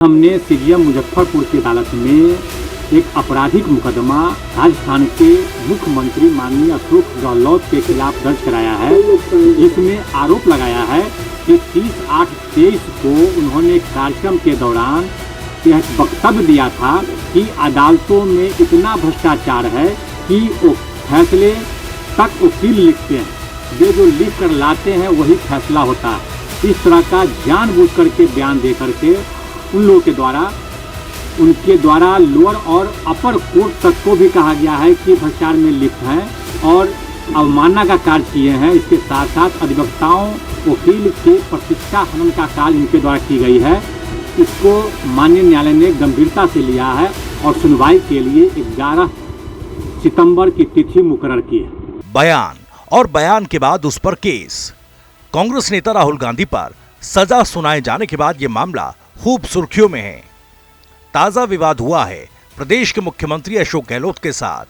हमने सीजीएम मुजफ्फरपुर की अदालत में एक आपराधिक मुकदमा राजस्थान के मुख्यमंत्री माननीय अशोक गहलोत के खिलाफ दर्ज कराया है, जिसमें आरोप लगाया है कि 30/8/23 को उन्होंने कार्यक्रम के दौरान यह वक्तव्य दिया था कि अदालतों में इतना भ्रष्टाचार है कि वो फैसले तक वकील लिखते हैं, वे जो लिख कर लाते हैं वही फैसला होता है। इस तरह का जानबूझ करके बयान दे करके उन लोगों के द्वारा उनके द्वारा लोअर और अपर कोर्ट तक को भी कहा गया है कि भ्रष्टाचार में लिप्त हैं और अवमानना का कार्य किए हैं। इसके साथ साथ अधिवक्ताओं वकील के प्रतिष्ठा हनन का कार्य इनके द्वारा की गई है। इसको माननीय न्यायालय ने गंभीरता से लिया है और सुनवाई के लिए 11 सितंबर की तिथि मुकर्रर की है। बयान और बयान के बाद उस पर केस। कांग्रेस नेता राहुल गांधी पर सजा सुनाए जाने के बाद ये मामला खूब सुर्खियों में है। ताजा विवाद हुआ है प्रदेश के मुख्यमंत्री अशोक गहलोत के साथ।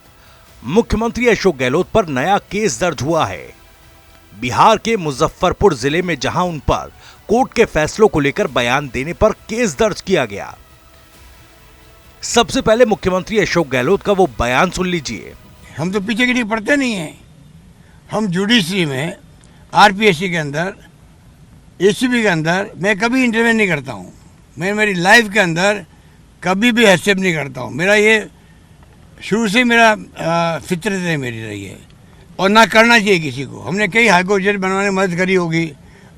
मुख्यमंत्री अशोक गहलोत पर नया केस दर्ज हुआ है बिहार के मुजफ्फरपुर जिले में, जहां उन पर कोर्ट के फैसलों को लेकर बयान देने पर केस दर्ज किया गया। सबसे पहले मुख्यमंत्री अशोक गहलोत का वो बयान सुन लीजिए। हम तो पीछे की नहीं पढ़ते नहीं है। हम जुडिशरी में, आरपीएससी के अंदर, एसीबी के अंदर मैं कभी इंटरवेंशन नहीं करता हूँ। मैं मेरी लाइफ के अंदर कभी भी हस्तक्षेप नहीं करता हूँ। मेरा ये शुरू से मेरा फितरत है मेरी रही है और ना करना चाहिए किसी को। हमने कई हाईकोर्ट जज बनवाने में मदद करी होगी।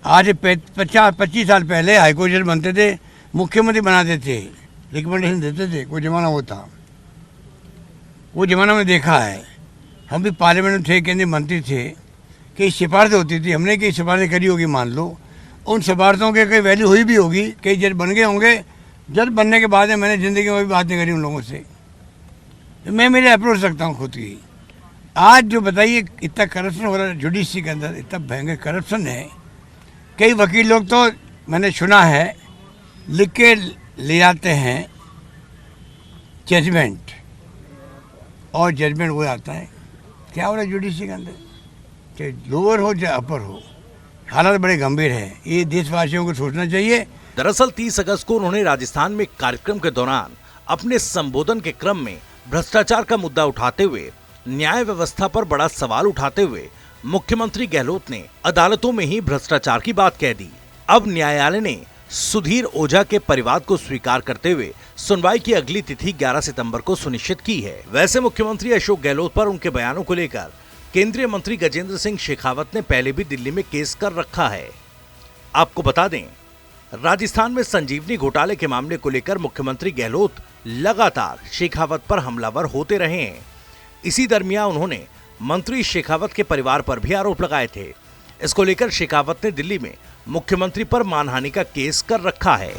आज 25 साल पहले हाईकोर्ट जज बनते थे, मुख्यमंत्री बनाते थे, रिकमेंडेशन देते थे। कोई ज़माना वो था, वो ज़माना में देखा है। हम भी पार्लियामेंट में थे, केंद्रीय मंत्री थे, कई सिफारिशें होती थी, हमने कई सिफारिशें करी होगी। मान लो उन सिफारिशों के कई वैल्यू हुई भी होगी, कई जज बन गए होंगे। जज बनने के बाद मैंने ज़िंदगी में भी बात नहीं करी उन लोगों से। मैं मेरे अप्रोच रखता हूँ खुद की। आज जो बताइए इतना करप्शन हो रहा है जुडिशरी के अंदर, इतना भयंकर करप्शन है। कई वकील लोग तो मैंने सुना है लिख के ले आते हैं जजमेंट, और जजमेंट वो आता है। क्या हो रहा है जुडिशरी के अंदर, चाहे लोअर हो चाहे अपर हो, हालात बड़े गंभीर है। ये देशवासियों को सोचना चाहिए। दरअसल 30 अगस्त को उन्होंने राजस्थान में कार्यक्रम के दौरान अपने संबोधन के क्रम में भ्रष्टाचार का मुद्दा उठाते हुए, न्याय व्यवस्था पर बड़ा सवाल उठाते हुए मुख्यमंत्री गहलोत ने अदालतों में ही भ्रष्टाचार की बात कह दी। अब न्यायालय ने सुधीर ओझा के परिवार को स्वीकार करते हुए सुनवाई की अगली तिथि 11 सितंबर को सुनिश्चित की है। वैसे मुख्यमंत्री अशोक गहलोत पर उनके बयानों को लेकर केंद्रीय मंत्री गजेंद्र सिंह शेखावत ने पहले भी दिल्ली में केस कर रखा है। आपको बता दें, राजस्थान में संजीवनी घोटाले के मामले को लेकर मुख्यमंत्री गहलोत लगातार शेखावत पर हमलावर होते रहे हैं। इसी दरमियान उन्होंने मंत्री शेखावत के परिवार पर भी आरोप लगाए थे। इसको लेकर शेखावत ने दिल्ली में मुख्यमंत्री पर मानहानि का केस कर रखा है।